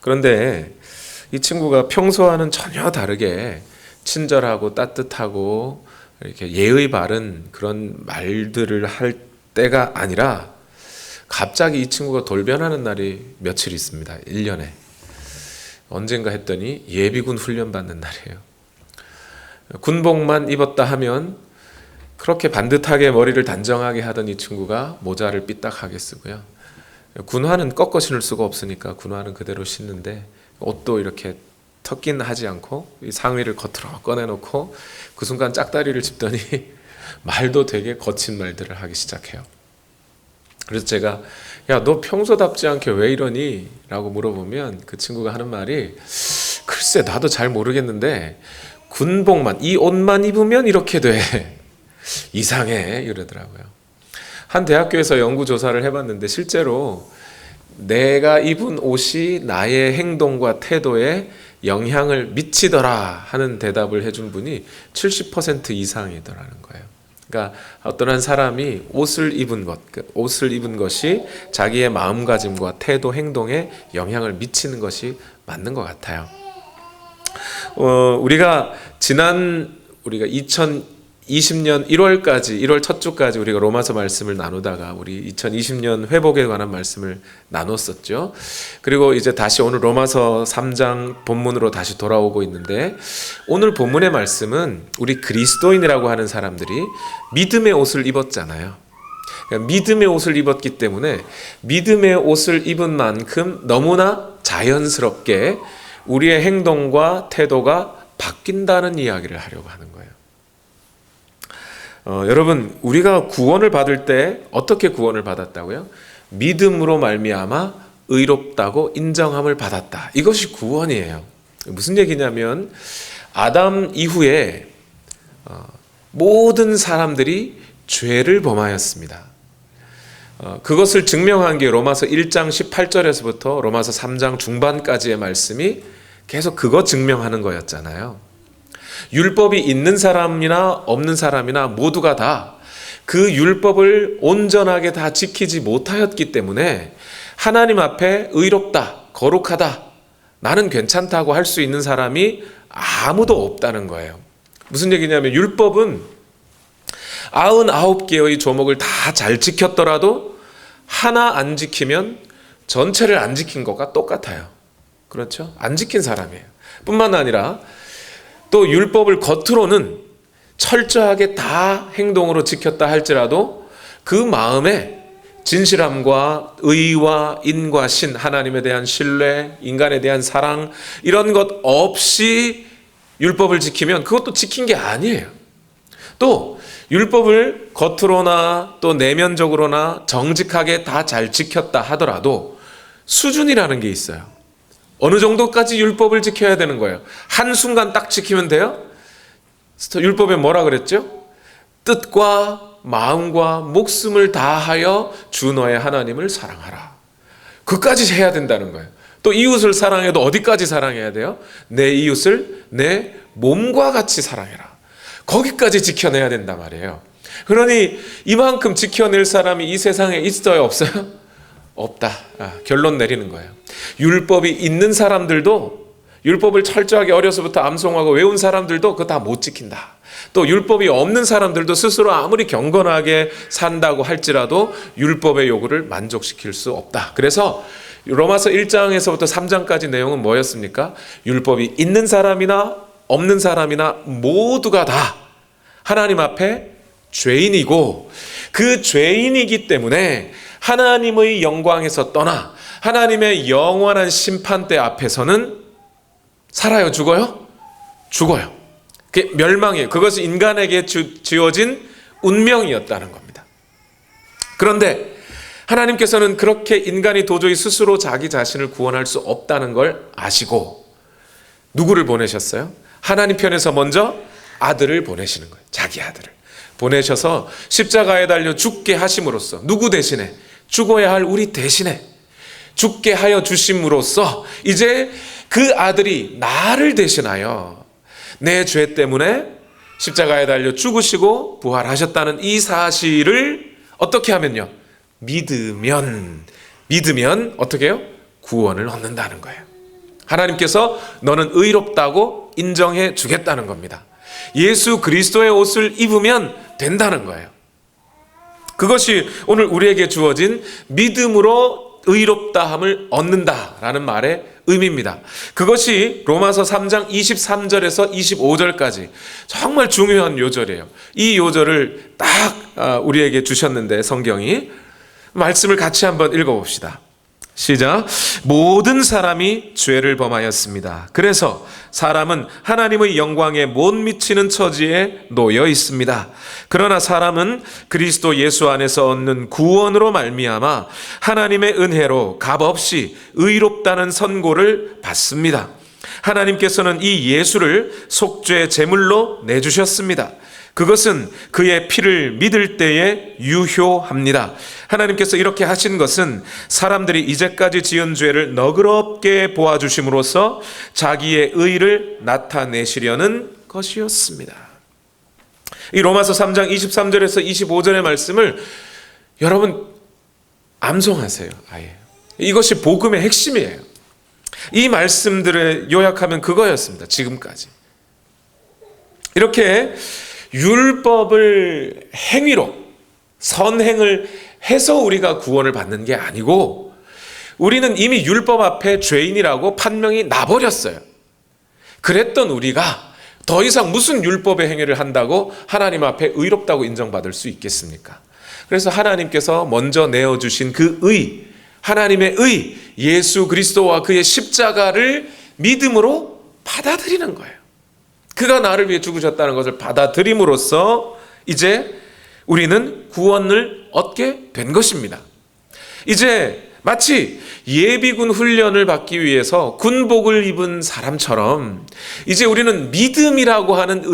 그런데 이 친구가 평소와는 전혀 다르게 친절하고 따뜻하고 이렇게 예의 바른 그런 말들을 할 때가 아니라 갑자기 이 친구가 돌변하는 날이 며칠 있습니다. 1년에. 언젠가 했더니 예비군 훈련 받는 날이에요. 군복만 입었다 하면 그렇게 반듯하게 머리를 단정하게 하던 이 친구가 모자를 삐딱하게 쓰고요. 군화는 꺾어 신을 수가 없으니까 군화는 그대로 신는데 옷도 이렇게 턱긴 하지 않고 이 상의를 겉으로 꺼내놓고 그 순간 짝다리를 짚더니 말도 되게 거친 말들을 하기 시작해요. 그래서 제가 야, 너 평소답지 않게 왜 이러니? 라고 물어보면 그 친구가 하는 말이 글쎄 나도 잘 모르겠는데 군복만 이 옷만 입으면 이렇게 돼. 이상해 이러더라고요. 한 대학교에서 연구조사를 해봤는데 실제로 내가 입은 옷이 나의 행동과 태도에 영향을 미치더라 하는 대답을 해준 분이 70% 이상이더라는 거예요. 그러니까 어떤 한 사람이 옷을 입은 것이 자기의 마음가짐과 태도, 행동에 영향을 미치는 것이 맞는 것 같아요. 우리가 2020년 1월 첫 주까지 우리가 로마서 말씀을 나누다가 우리 2020년 회복에 관한 말씀을 나눴었죠. 그리고 이제 다시 오늘 로마서 3장 본문으로 다시 돌아오고 있는데 오늘 본문의 말씀은 우리 그리스도인이라고 하는 사람들이 믿음의 옷을 입었잖아요. 그러니까 믿음의 옷을 입었기 때문에 믿음의 옷을 입은 만큼 너무나 자연스럽게 우리의 행동과 태도가 바뀐다는 이야기를 하려고 하는 거예요. 여러분, 우리가 구원을 받을 때 어떻게 구원을 받았다고요? 믿음으로 말미암아 의롭다고 인정함을 받았다. 이것이 구원이에요. 무슨 얘기냐면 아담 이후에 모든 사람들이 죄를 범하였습니다. 그것을 증명한 게 로마서 1장 18절에서부터 로마서 3장 중반까지의 말씀이 계속 그거 증명하는 거였잖아요. 율법이 있는 사람이나 없는 사람이나 모두가 다 그 율법을 온전하게 다 지키지 못하였기 때문에 하나님 앞에 의롭다, 거룩하다, 나는 괜찮다고 할 수 있는 사람이 아무도 없다는 거예요. 무슨 얘기냐면 율법은 99개의 조목을 다 잘 지켰더라도 하나 안 지키면 전체를 안 지킨 것과 똑같아요. 그렇죠? 안 지킨 사람이에요. 뿐만 아니라 또 율법을 겉으로는 철저하게 다 행동으로 지켰다 할지라도 그 마음에 진실함과 의와 인과 신, 하나님에 대한 신뢰, 인간에 대한 사랑 이런 것 없이 율법을 지키면 그것도 지킨 게 아니에요. 또 율법을 겉으로나 또 내면적으로나 정직하게 다 잘 지켰다 하더라도 수준이라는 게 있어요. 어느 정도까지 율법을 지켜야 되는 거예요. 한순간 딱 지키면 돼요? 율법에 뭐라 그랬죠? 뜻과 마음과 목숨을 다하여 주 너의 하나님을 사랑하라. 그까지 해야 된다는 거예요. 또 이웃을 사랑해도 어디까지 사랑해야 돼요? 내 이웃을 내 몸과 같이 사랑해라. 거기까지 지켜내야 된단 말이에요. 그러니 이만큼 지켜낼 사람이 이 세상에 있어요? 없어요? 없다. 결론 내리는 거예요. 율법이 있는 사람들도 율법을 철저하게 어려서부터 암송하고 외운 사람들도 그거 다 못 지킨다. 또 율법이 없는 사람들도 스스로 아무리 경건하게 산다고 할지라도 율법의 요구를 만족시킬 수 없다. 그래서 로마서 1장에서부터 3장까지 내용은 뭐였습니까? 율법이 있는 사람이나 없는 사람이나 모두가 다 하나님 앞에 죄인이고 그 죄인이기 때문에 하나님의 영광에서 떠나 하나님의 영원한 심판대 앞에서는 살아요? 죽어요? 죽어요. 그게 멸망이에요. 그것이 인간에게 지어진 운명이었다는 겁니다. 그런데 하나님께서는 그렇게 인간이 도저히 스스로 자기 자신을 구원할 수 없다는 걸 아시고 누구를 보내셨어요? 하나님 편에서 먼저 아들을 보내시는 거예요. 자기 아들을 보내셔서 십자가에 달려 죽게 하심으로써 누구 대신에? 죽어야 할 우리 대신에 죽게 하여 주심으로써 이제 그 아들이 나를 대신하여 내 죄 때문에 십자가에 달려 죽으시고 부활하셨다는 이 사실을 어떻게 하면요? 믿으면 어떻게 해요? 구원을 얻는다는 거예요. 하나님께서 너는 의롭다고 인정해 주겠다는 겁니다. 예수 그리스도의 옷을 입으면 된다는 거예요. 그것이 오늘 우리에게 주어진 믿음으로 의롭다함을 얻는다라는 말의 의미입니다. 그것이 로마서 3장 23절에서 25절까지 정말 중요한 요절이에요. 이 요절을 딱 우리에게 주셨는데 성경이 말씀을 같이 한번 읽어봅시다. 시작. 모든 사람이 죄를 범하였습니다. 그래서 사람은 하나님의 영광에 못 미치는 처지에 놓여 있습니다. 그러나 사람은 그리스도 예수 안에서 얻는 구원으로 말미암아 하나님의 은혜로 값없이 의롭다는 선고를 받습니다. 하나님께서는 이 예수를 속죄 제물로 내주셨습니다. 그것은 그의 피를 믿을 때에 유효합니다. 하나님께서 이렇게 하신 것은 사람들이 이제까지 지은 죄를 너그럽게 보아주심으로써 자기의 의를 나타내시려는 것이었습니다. 이 로마서 3장 23절에서 25절의 말씀을 여러분 암송하세요. 아예. 이것이 복음의 핵심이에요. 이 말씀들을 요약하면 그거였습니다. 지금까지. 이렇게 율법을 행위로 선행을 해서 우리가 구원을 받는 게 아니고 우리는 이미 율법 앞에 죄인이라고 판명이 나버렸어요. 그랬던 우리가 더 이상 무슨 율법의 행위를 한다고 하나님 앞에 의롭다고 인정받을 수 있겠습니까? 그래서 하나님께서 먼저 내어주신 그 의, 하나님의 의, 예수 그리스도와 그의 십자가를 믿음으로 받아들이는 거예요. 그가 나를 위해 죽으셨다는 것을 받아들임으로써 이제 우리는 구원을 얻게 된 것입니다. 이제 마치 예비군 훈련을 받기 위해서 군복을 입은 사람처럼 이제 우리는 믿음이라고 하는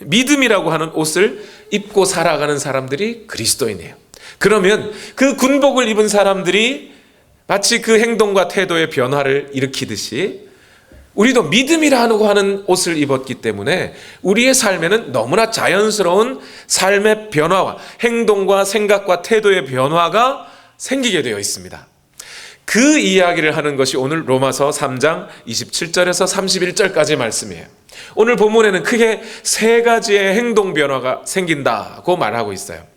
믿음이라고 하는 옷을 입고 살아가는 사람들이 그리스도인이에요. 그러면 그 군복을 입은 사람들이 마치 그 행동과 태도의 변화를 일으키듯이 우리도 믿음이라고 하는 옷을 입었기 때문에 우리의 삶에는 너무나 자연스러운 삶의 변화와 행동과 생각과 태도의 변화가 생기게 되어 있습니다. 그 이야기를 하는 것이 오늘 로마서 3장 27절에서 31절까지 말씀이에요. 오늘 본문에는 크게 세 가지의 행동 변화가 생긴다고 말하고 있어요.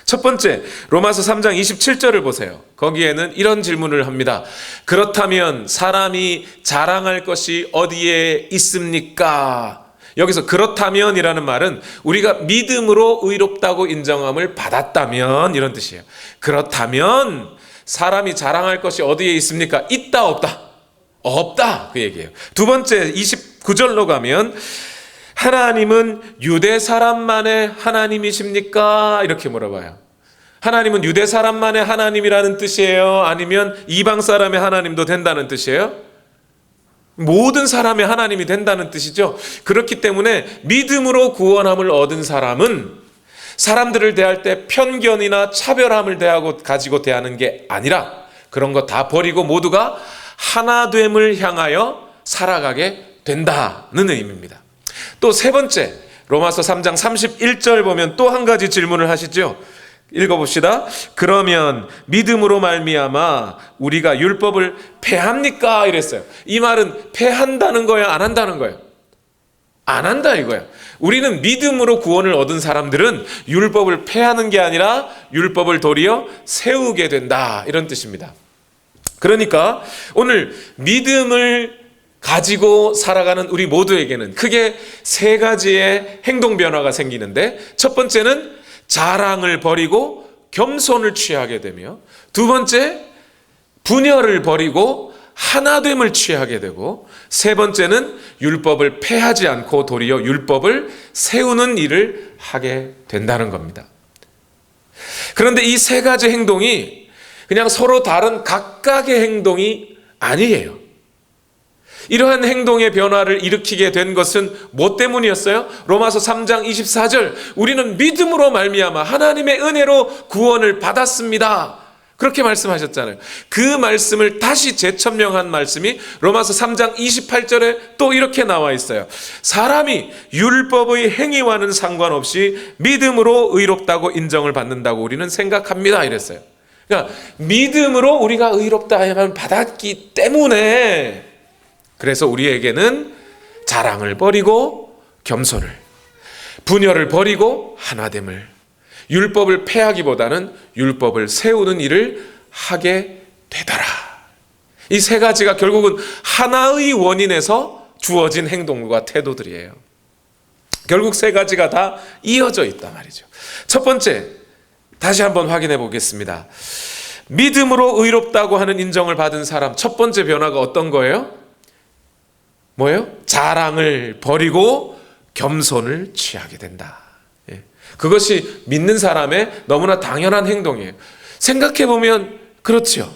첫 번째, 로마서 3장 27절을 보세요. 거기에는 이런 질문을 합니다. 그렇다면 사람이 자랑할 것이 어디에 있습니까? 여기서 그렇다면이라는 말은 우리가 믿음으로 의롭다고 인정함을 받았다면 이런 뜻이에요. 그렇다면 사람이 자랑할 것이 어디에 있습니까? 있다 없다? 없다 그 얘기예요. 두 번째 29절로 가면 하나님은 유대 사람만의 하나님이십니까? 이렇게 물어봐요. 하나님은 유대 사람만의 하나님이라는 뜻이에요? 아니면 이방 사람의 하나님도 된다는 뜻이에요? 모든 사람의 하나님이 된다는 뜻이죠. 그렇기 때문에 믿음으로 구원함을 얻은 사람은 사람들을 대할 때 편견이나 차별함을 가지고 대하는 게 아니라 그런 거 다 버리고 모두가 하나됨을 향하여 살아가게 된다는 의미입니다. 또 세 번째, 로마서 3장 31절 보면 또 한 가지 질문을 하시죠. 읽어봅시다. 그러면 믿음으로 말미암아 우리가 율법을 폐합니까? 이랬어요. 이 말은 폐한다는 거예요? 안 한다는 거예요? 안 한다 이거예요. 우리는 믿음으로 구원을 얻은 사람들은 율법을 폐하는 게 아니라 율법을 도리어 세우게 된다 이런 뜻입니다. 그러니까 오늘 믿음을 가지고 살아가는 우리 모두에게는 크게 세 가지의 행동 변화가 생기는데 첫 번째는 자랑을 버리고 겸손을 취하게 되며 두 번째 분열을 버리고 하나됨을 취하게 되고 세 번째는 율법을 폐하지 않고 도리어 율법을 세우는 일을 하게 된다는 겁니다. 그런데 이 세 가지 행동이 그냥 서로 다른 각각의 행동이 아니에요. 이러한 행동의 변화를 일으키게 된 것은 뭐 때문이었어요? 로마서 3장 24절 우리는 믿음으로 말미암아 하나님의 은혜로 구원을 받았습니다. 그렇게 말씀하셨잖아요. 그 말씀을 다시 재천명한 말씀이 로마서 3장 28절에 또 이렇게 나와 있어요. 사람이 율법의 행위와는 상관없이 믿음으로 의롭다고 인정을 받는다고 우리는 생각합니다. 이랬어요. 그러니까 믿음으로 우리가 의롭다 하면 받았기 때문에, 그래서 우리에게는 자랑을 버리고 겸손을, 분열을 버리고 하나됨을, 율법을 폐하기보다는 율법을 세우는 일을 하게 되더라. 이 세 가지가 결국은 하나의 원인에서 주어진 행동과 태도들이에요. 결국 세 가지가 다 이어져 있단 말이죠. 첫 번째, 다시 한번 확인해 보겠습니다. 믿음으로 의롭다고 하는 인정을 받은 사람, 첫 번째 변화가 어떤 거예요? 뭐예요? 자랑을 버리고 겸손을 취하게 된다. 그것이 믿는 사람의 너무나 당연한 행동이에요. 생각해 보면 그렇죠.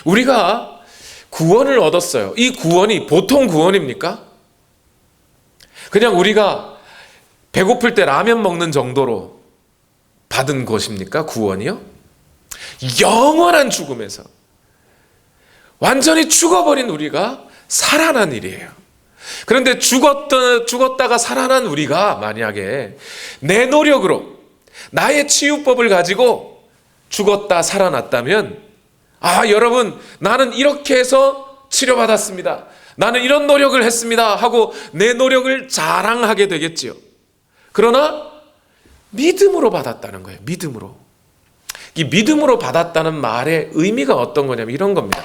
우리가 구원을 얻었어요. 이 구원이 보통 구원입니까? 그냥 우리가 배고플 때 라면 먹는 정도로 받은 것입니까? 구원이요? 영원한 죽음에서 완전히 죽어버린 우리가 살아난 일이에요. 그런데 죽었다가 살아난 우리가 만약에 내 노력으로 나의 치유법을 가지고 죽었다 살아났다면, 여러분, 나는 이렇게 해서 치료받았습니다, 나는 이런 노력을 했습니다 하고 내 노력을 자랑하게 되겠지요. 그러나 믿음으로 받았다는 거예요. 믿음으로. 이 믿음으로 받았다는 말의 의미가 어떤 거냐면 이런 겁니다.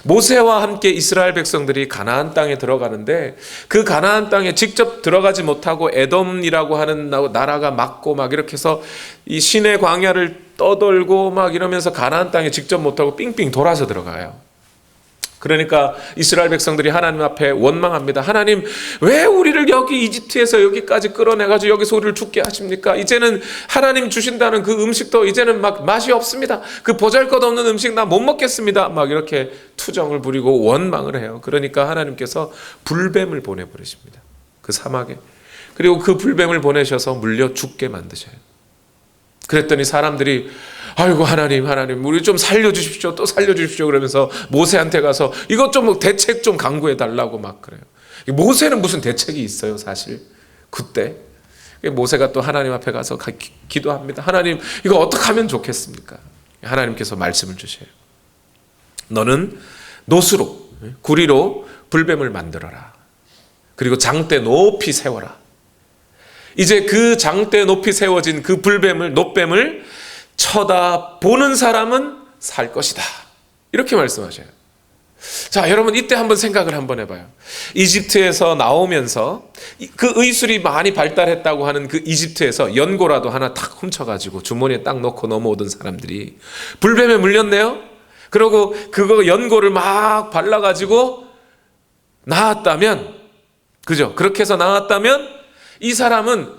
모세와 함께 이스라엘 백성들이 가나안 땅에 들어가는데, 그 가나안 땅에 직접 들어가지 못하고 에돔이라고 하는 나라가 막고 막 이렇게 해서 이 시내 광야를 떠돌고 막 이러면서 가나안 땅에 직접 못하고 삥삥 돌아서 들어가요. 그러니까 이스라엘 백성들이 하나님 앞에 원망합니다. 하나님, 왜 우리를 여기 이집트에서 여기까지 끌어내가지고 여기서 우리를 죽게 하십니까? 이제는 하나님 주신다는 그 음식도 이제는 막 맛이 없습니다. 그 보잘것없는 음식 나 못 먹겠습니다. 막 이렇게 투정을 부리고 원망을 해요. 그러니까 하나님께서 불뱀을 보내버리십니다. 그 사막에. 그리고 그 불뱀을 보내셔서 물려 죽게 만드셔요. 그랬더니 사람들이 아이고 하나님 우리 좀 살려주십시오, 또 살려주십시오 그러면서 모세한테 가서 이것 좀 대책 좀 강구해 달라고 막 그래요. 모세는 무슨 대책이 있어요 사실 그때. 모세가 또 하나님 앞에 가서 기도합니다. 하나님, 이거 어떻게 하면 좋겠습니까? 하나님께서 말씀을 주셔요. 너는 노수로, 구리로 불뱀을 만들어라. 그리고 장대 높이 세워라. 이제 그 장대 높이 세워진 그 노뱀을 쳐다보는 사람은 살 것이다. 이렇게 말씀하셔요. 자, 여러분 이때 한번 생각을 한번 해봐요. 이집트에서 나오면서 그 의술이 많이 발달했다고 하는 그 이집트에서 연고라도 하나 탁 훔쳐가지고 주머니에 딱 넣고 넘어오던 사람들이 불뱀에 물렸네요. 그리고 그거 연고를 막 발라가지고 나왔다면, 그죠? 그렇게 해서 나왔다면 이 사람은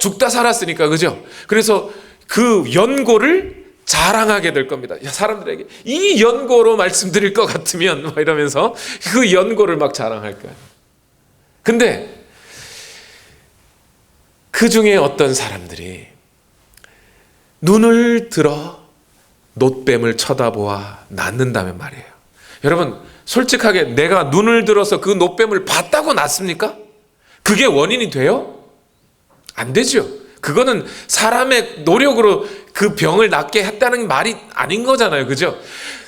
죽다 살았으니까, 그죠? 그래서 그 연고를 자랑하게 될 겁니다. 사람들에게 이 연고로 말씀드릴 것 같으면 막 이러면서 그 연고를 막 자랑할 거예요. 근데 그 중에 어떤 사람들이 눈을 들어 놋뱀을 쳐다보아 낫는다면 말이에요. 여러분 솔직하게 내가 눈을 들어서 그 놋뱀을 봤다고 낫습니까? 그게 원인이 돼요? 안 되죠. 그거는 사람의 노력으로 그 병을 낫게 했다는 말이 아닌 거잖아요. 그죠?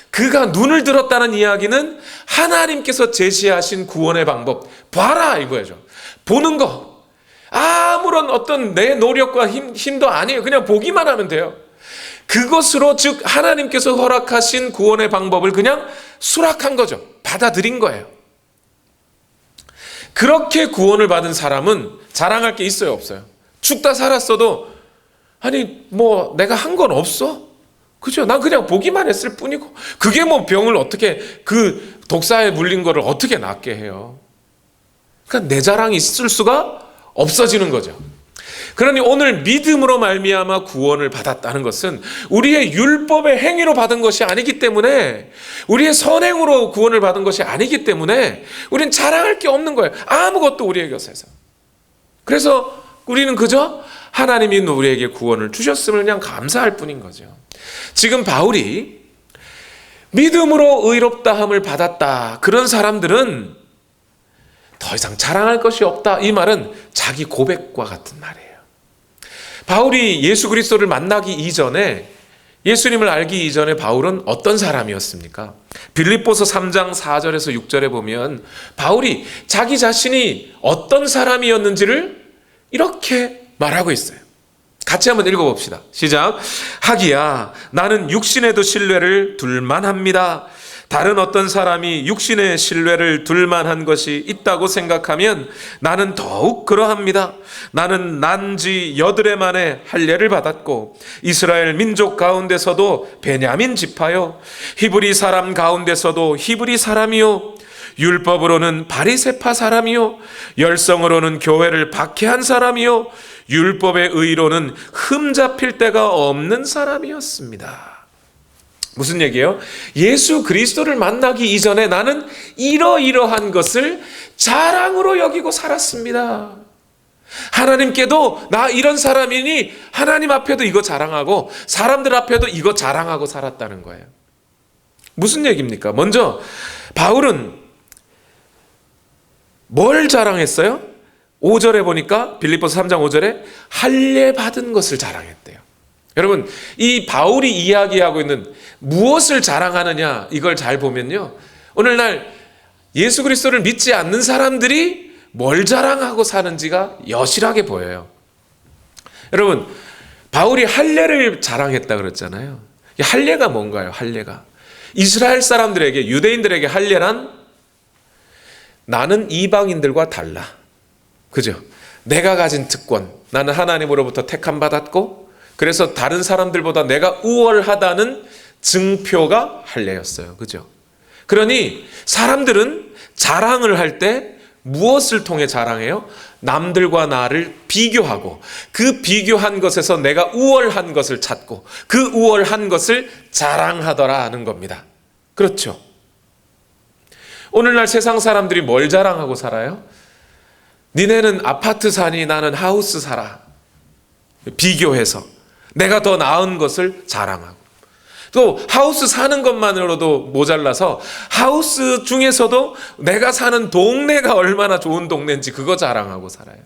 그가 눈을 들었다는 이야기는 하나님께서 제시하신 구원의 방법, 봐라 이거죠. 보는 거. 아무런 어떤 내 노력과 힘도 아니에요. 그냥 보기만 하면 돼요. 그것으로 즉 하나님께서 허락하신 구원의 방법을 그냥 수락한 거죠. 받아들인 거예요. 그렇게 구원을 받은 사람은 자랑할 게 있어요, 없어요? 죽다 살았어도 아니 뭐 내가 한 건 없어? 그죠? 난 그냥 보기만 했을 뿐이고 그게 뭐 병을 어떻게, 그 독사에 물린 거를 어떻게 낫게 해요? 그러니까 내 자랑이 있을 수가 없어지는 거죠. 그러니 오늘 믿음으로 말미암아 구원을 받았다는 것은 우리의 율법의 행위로 받은 것이 아니기 때문에, 우리의 선행으로 구원을 받은 것이 아니기 때문에 우리는 자랑할 게 없는 거예요. 아무것도 우리의 것에서. 그래서 우리는 그저 하나님이 우리에게 구원을 주셨음을 그냥 감사할 뿐인 거죠. 지금 바울이 믿음으로 의롭다함을 받았다, 그런 사람들은 더 이상 자랑할 것이 없다, 이 말은 자기 고백과 같은 말이에요. 바울이 예수 그리스도를 만나기 이전에 예수님을 알기 이전에 바울은 어떤 사람이었습니까? 빌립보서 3장 4절에서 6절에 보면 바울이 자기 자신이 어떤 사람이었는지를 이렇게 말하고 있어요. 같이 한번 읽어봅시다. 시작. 하기야 나는 육신에도 신뢰를 둘만합니다. 다른 어떤 사람이 육신의 신뢰를 둘만한 것이 있다고 생각하면 나는 더욱 그러합니다. 나는 난지 8해 만에 할례를 받았고 이스라엘 민족 가운데서도 베냐민 지파요, 히브리 사람 가운데서도 히브리 사람이요, 율법으로는 바리새파 사람이요, 열성으로는 교회를 박해한 사람이요, 율법의 의로는 흠잡힐 데가 없는 사람이었습니다. 무슨 얘기예요? 예수 그리스도를 만나기 이전에 나는 이러이러한 것을 자랑으로 여기고 살았습니다. 하나님께도 나 이런 사람이니 하나님 앞에도 이거 자랑하고 사람들 앞에도 이거 자랑하고 살았다는 거예요. 무슨 얘기입니까? 먼저 바울은 뭘 자랑했어요? 5절에 보니까 빌립보서 3장 5절에 할례 받은 것을 자랑했대요. 여러분, 이 바울이 이야기하고 있는 무엇을 자랑하느냐, 이걸 잘 보면요, 오늘날 예수 그리스도를 믿지 않는 사람들이 뭘 자랑하고 사는지가 여실하게 보여요. 여러분, 바울이 할례를 자랑했다 그랬잖아요. 할례가 뭔가요? 할례가 이스라엘 사람들에게, 유대인들에게 할례란 나는 이방인들과 달라, 그죠? 내가 가진 특권, 나는 하나님으로부터 택함 받았고 그래서 다른 사람들보다 내가 우월하다는 증표가 할례였어요. 그죠? 그러니 사람들은 자랑을 할 때 무엇을 통해 자랑해요? 남들과 나를 비교하고 그 비교한 것에서 내가 우월한 것을 찾고 그 우월한 것을 자랑하더라 하는 겁니다. 그렇죠? 오늘날 세상 사람들이 뭘 자랑하고 살아요? 니네는 아파트 사니 나는 하우스 살아. 비교해서 내가 더 나은 것을 자랑하고, 또 하우스 사는 것만으로도 모자라서 하우스 중에서도 내가 사는 동네가 얼마나 좋은 동네인지 그거 자랑하고 살아요.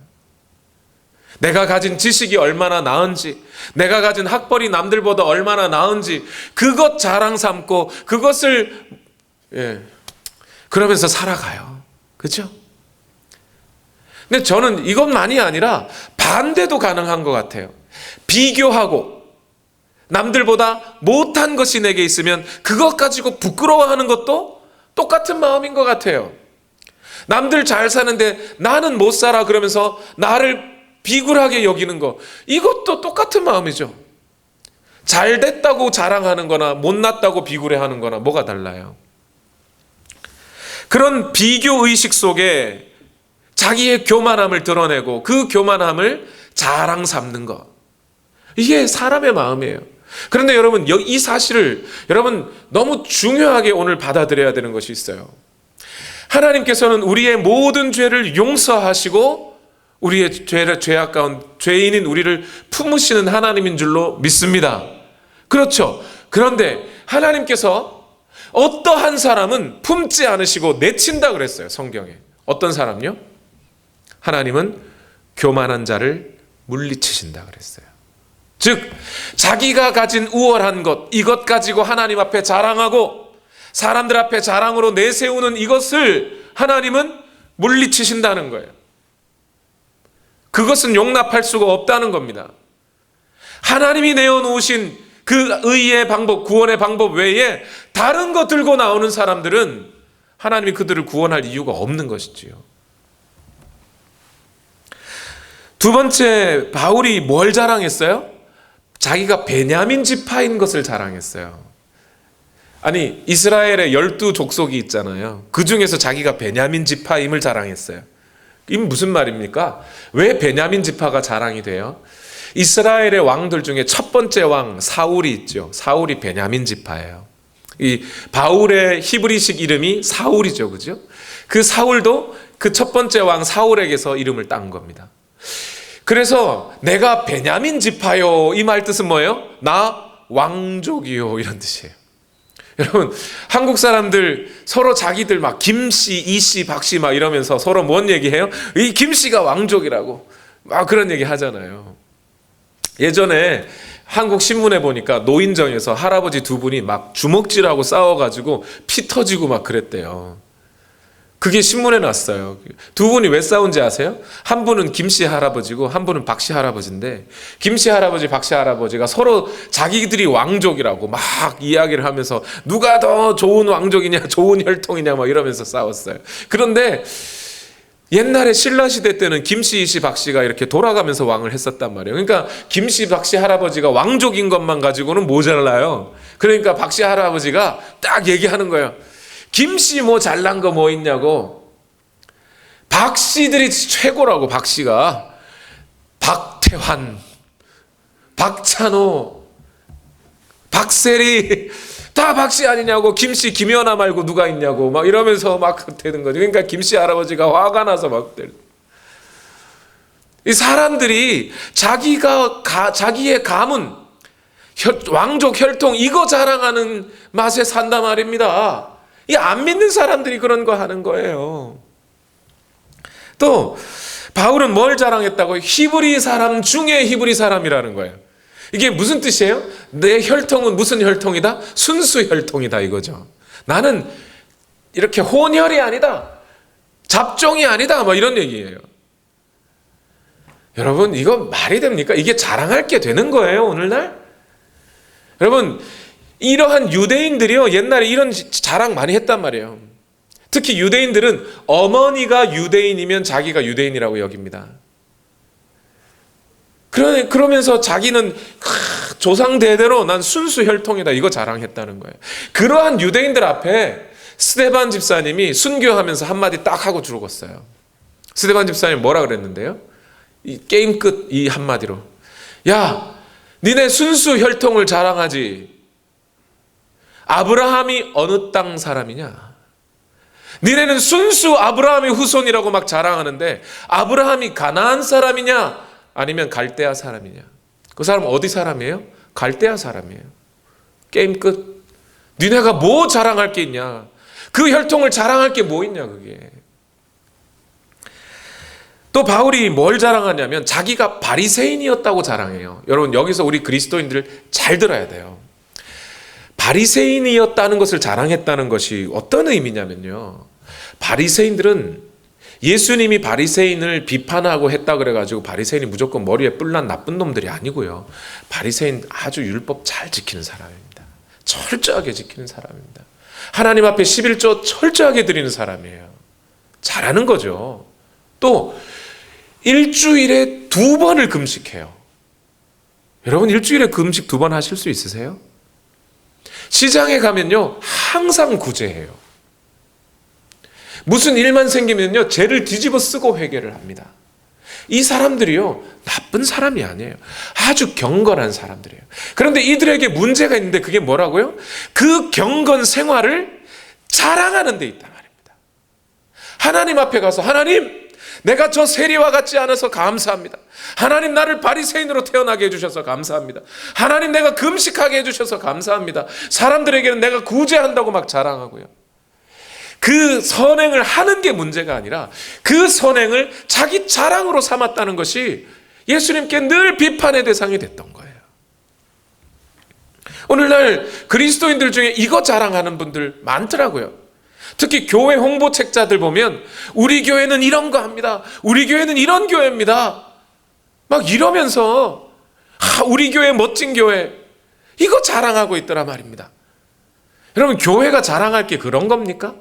내가 가진 지식이 얼마나 나은지, 내가 가진 학벌이 남들보다 얼마나 나은지 그것 자랑 삼고 그것을 그러면서 살아가요. 그렇죠? 근데 저는 이것만이 아니라 반대도 가능한 것 같아요. 비교하고 남들보다 못한 것이 내게 있으면 그것 가지고 부끄러워하는 것도 똑같은 마음인 것 같아요. 남들 잘 사는데 나는 못 살아 그러면서 나를 비굴하게 여기는 거, 이것도 똑같은 마음이죠. 잘 됐다고 자랑하는 거나 못났다고 비굴해하는 거나 뭐가 달라요? 그런 비교의식 속에 자기의 교만함을 드러내고 그 교만함을 자랑 삼는 것, 이게 사람의 마음이에요. 그런데 여러분, 이 사실을 여러분 너무 중요하게 오늘 받아들여야 되는 것이 있어요. 하나님께서는 우리의 모든 죄를 용서하시고 우리의 죄악 가운데 죄인인 우리를 품으시는 하나님인 줄로 믿습니다. 그렇죠? 그런데 하나님께서 어떠한 사람은 품지 않으시고 내친다 그랬어요. 성경에. 어떤 사람요? 하나님은 교만한 자를 물리치신다 그랬어요. 즉 자기가 가진 우월한 것, 이것 가지고 하나님 앞에 자랑하고 사람들 앞에 자랑으로 내세우는 이것을 하나님은 물리치신다는 거예요. 그것은 용납할 수가 없다는 겁니다. 하나님이 내어놓으신 그 의의 방법, 구원의 방법 외에 다른 거 들고 나오는 사람들은 하나님이 그들을 구원할 이유가 없는 것이지요. 두 번째, 바울이 뭘 자랑했어요? 자기가 베냐민 지파인 것을 자랑했어요. 아니, 이스라엘의 12족속이 있잖아요. 그 중에서 자기가 베냐민 지파임을 자랑했어요. 이 무슨 말입니까? 왜 베냐민 지파가 자랑이 돼요? 이스라엘의 왕들 중에 첫 번째 왕 사울이 있죠. 사울이 베냐민 지파예요. 이 바울의 히브리식 이름이 사울이죠. 그죠? 그 사울도 그 첫 번째 왕 사울에게서 이름을 딴 겁니다. 그래서 내가 베냐민 지파요, 이 말 뜻은 뭐예요? 나 왕족이요, 이런 뜻이에요. 여러분, 한국 사람들 서로 자기들 막 김씨, 이씨, 박씨 막 이러면서 서로 뭔 얘기해요? 이 김씨가 왕족이라고 막 그런 얘기 하잖아요. 예전에 한국 신문에 보니까 노인정에서 할아버지 두 분이 막 주먹질하고 싸워가지고 피 터지고 막 그랬대요. 그게 신문에 났어요. 두 분이 왜 싸운지 아세요? 한 분은 김씨 할아버지고 한 분은 박씨 할아버지인데, 김씨 할아버지, 박씨 할아버지가 서로 자기들이 왕족이라고 막 이야기를 하면서 누가 더 좋은 왕족이냐, 좋은 혈통이냐 막 이러면서 싸웠어요. 그런데 옛날에 신라시대 때는 김씨, 이씨, 박씨가 이렇게 돌아가면서 왕을 했었단 말이에요. 그러니까 김씨, 박씨 할아버지가 왕족인 것만 가지고는 모자라요. 그러니까 박씨 할아버지가 딱 얘기하는 거예요. 김씨 뭐 잘난 거 뭐 있냐고. 박씨들이 최고라고. 박씨가 박태환, 박찬호, 박세리 다 박씨 아니냐고. 김씨, 김연아 말고 누가 있냐고 막 이러면서 막 되는 거죠. 그러니까 김씨 할아버지가 화가 나서 막 이 사람들이 자기의 가문, 왕족 혈통 이거 자랑하는 맛에 산단 말입니다. 이 안 믿는 사람들이 그런 거 하는 거예요. 또 바울은 뭘 자랑했다고? 히브리 사람 중에 히브리 사람이라는 거예요. 이게 무슨 뜻이에요? 내 혈통은 무슨 혈통이다? 순수 혈통이다 이거죠. 나는 이렇게 혼혈이 아니다, 잡종이 아니다, 뭐 이런 얘기예요. 여러분, 이거 말이 됩니까? 이게 자랑할 게 되는 거예요 오늘날? 여러분, 이러한 유대인들이요 옛날에 이런 자랑 많이 했단 말이에요. 특히 유대인들은 어머니가 유대인이면 자기가 유대인이라고 여깁니다. 그러면서 자기는 조상 대대로 난 순수 혈통이다 이거 자랑했다는 거예요. 그러한 유대인들 앞에 스데반 집사님이 순교하면서 한마디 딱 하고 죽었어요. 스데반 집사님이 뭐라 그랬는데요? 이 게임 끝 이 한마디로, 야 니네 순수 혈통을 자랑하지 아브라함이 어느 땅 사람이냐? 니네는 순수 아브라함의 후손이라고 막 자랑하는데 아브라함이 가나안 사람이냐 아니면 갈대아 사람이냐? 그 사람 어디 사람이에요? 갈대아 사람이에요. 게임 끝. 니네가 뭐 자랑할 게 있냐? 그 혈통을 자랑할 게 뭐 있냐 그게. 또 바울이 뭘 자랑하냐면 자기가 바리새인이었다고 자랑해요. 여러분, 여기서 우리 그리스도인들 잘 들어야 돼요. 바리새인이었다는 것을 자랑했다는 것이 어떤 의미냐면요, 바리새인들은 예수님이 바리새인을 비판하고 했다 그래가지고 바리새인이 무조건 머리에 뿔난 나쁜 놈들이 아니고요, 바리새인 아주 율법 잘 지키는 사람입니다. 철저하게 지키는 사람입니다. 하나님 앞에 11조 철저하게 드리는 사람이에요. 잘하는 거죠. 또 일주일에 2번을 금식해요. 여러분, 일주일에 금식 2번 하실 수 있으세요? 시장에 가면요 항상 구제해요. 무슨 일만 생기면요 죄를 뒤집어 쓰고 회개를 합니다. 이 사람들이요 나쁜 사람이 아니에요. 아주 경건한 사람들이에요. 그런데 이들에게 문제가 있는데 그게 뭐라고요? 그 경건 생활을 자랑하는 데 있단 말입니다. 하나님 앞에 가서, 하나님 내가 저 세리와 같지 않아서 감사합니다. 하나님 나를 바리새인으로 태어나게 해주셔서 감사합니다. 하나님 내가 금식하게 해주셔서 감사합니다. 사람들에게는 내가 구제한다고 막 자랑하고요. 그 선행을 하는 게 문제가 아니라 그 선행을 자기 자랑으로 삼았다는 것이 예수님께 늘 비판의 대상이 됐던 거예요. 오늘날 그리스도인들 중에 이거 자랑하는 분들 많더라고요. 특히 교회 홍보책자들 보면 우리 교회는 이런 거 합니다. 우리 교회는 이런 교회입니다. 막 이러면서 우리 교회 멋진 교회 이거 자랑하고 있더라 말입니다. 여러분, 교회가 자랑할 게 그런 겁니까?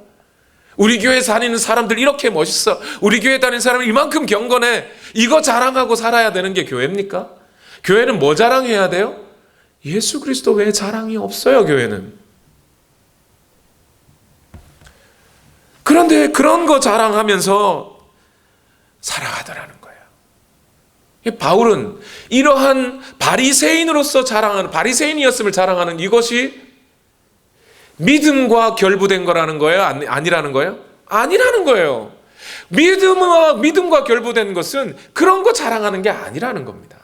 우리 교회 다니는 사람들 이렇게 멋있어, 우리 교회 다니는 사람은 이만큼 경건해, 이거 자랑하고 살아야 되는 게 교회입니까? 교회는 뭐 자랑해야 돼요? 예수 그리스도 외에 자랑이 없어요. 교회는. 그런데 그런 거 자랑하면서 살아가더라는 거예요. 바울은 이러한 바리새인으로서 자랑하는, 바리새인이었음을 자랑하는 이것이 믿음과 결부된 거라는 거예요? 아니라는 거예요? 아니라는 거예요. 믿음과 결부된 것은 그런 거 자랑하는 게 아니라는 겁니다.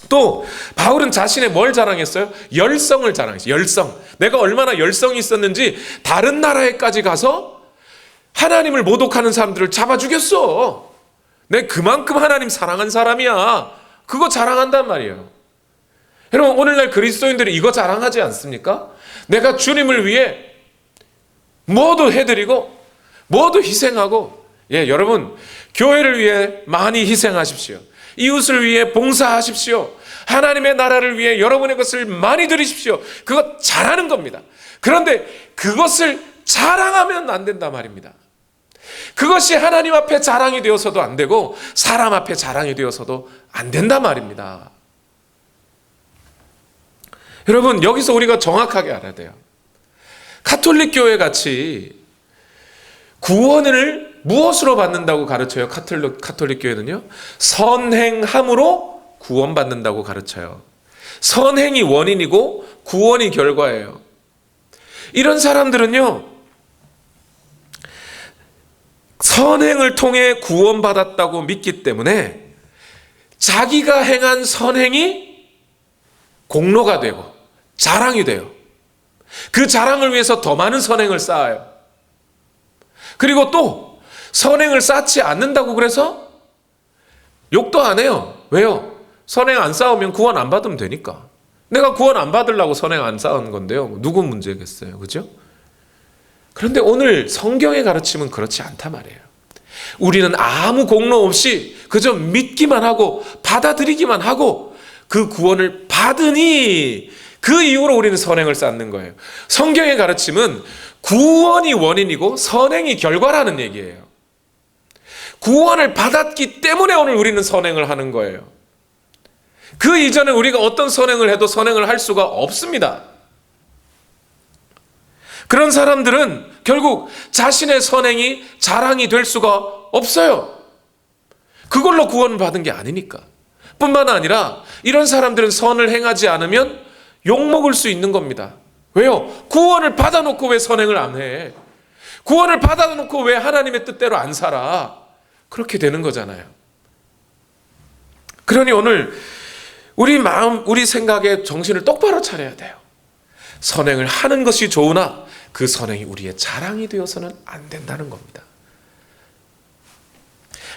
또 바울은 자신의 뭘 자랑했어요? 열성을 자랑했어요. 열성. 내가 얼마나 열성이 있었는지 다른 나라에까지 가서 하나님을 모독하는 사람들을 잡아 죽였어. 내가 그만큼 하나님 사랑한 사람이야. 그거 자랑한단 말이에요. 여러분, 오늘날 그리스도인들이 이거 자랑하지 않습니까? 내가 주님을 위해 뭐도 해드리고 뭐도 희생하고, 여러분, 교회를 위해 많이 희생하십시오. 이웃을 위해 봉사하십시오. 하나님의 나라를 위해 여러분의 것을 많이 드리십시오. 그거 잘하는 겁니다. 그런데 그것을 자랑하면 안 된단 말입니다. 그것이 하나님 앞에 자랑이 되어서도 안 되고 사람 앞에 자랑이 되어서도 안 된단 말입니다. 여러분, 여기서 우리가 정확하게 알아야 돼요. 가톨릭 교회 같이 구원을 무엇으로 받는다고 가르쳐요? 가톨릭 교회는요, 선행함으로 구원받는다고 가르쳐요. 선행이 원인이고 구원이 결과예요. 이런 사람들은요, 선행을 통해 구원받았다고 믿기 때문에 자기가 행한 선행이 공로가 되고 자랑이 돼요. 그 자랑을 위해서 더 많은 선행을 쌓아요. 그리고 또 선행을 쌓지 않는다고 그래서 욕도 안 해요. 왜요? 선행 안 쌓으면 구원 안 받으면 되니까. 내가 구원 안 받으려고 선행 안 쌓은 건데요, 누구 문제겠어요, 그죠? 그런데 오늘 성경의 가르침은 그렇지 않단 말이에요. 우리는 아무 공로 없이 그저 믿기만 하고 받아들이기만 하고 그 구원을 받으니 그 이후로 우리는 선행을 쌓는 거예요. 성경의 가르침은 구원이 원인이고 선행이 결과라는 얘기예요. 구원을 받았기 때문에 오늘 우리는 선행을 하는 거예요. 그 이전에 우리가 어떤 선행을 해도 선행을 할 수가 없습니다. 그런 사람들은 결국 자신의 선행이 자랑이 될 수가 없어요. 그걸로 구원을 받은 게 아니니까. 뿐만 아니라 이런 사람들은 선을 행하지 않으면 욕먹을 수 있는 겁니다. 왜요? 구원을 받아놓고 왜 선행을 안 해? 구원을 받아놓고 왜 하나님의 뜻대로 안 살아? 그렇게 되는 거잖아요. 그러니 오늘 우리 마음, 우리 생각에 정신을 똑바로 차려야 돼요. 선행을 하는 것이 좋으나 그 선행이 우리의 자랑이 되어서는 안 된다는 겁니다.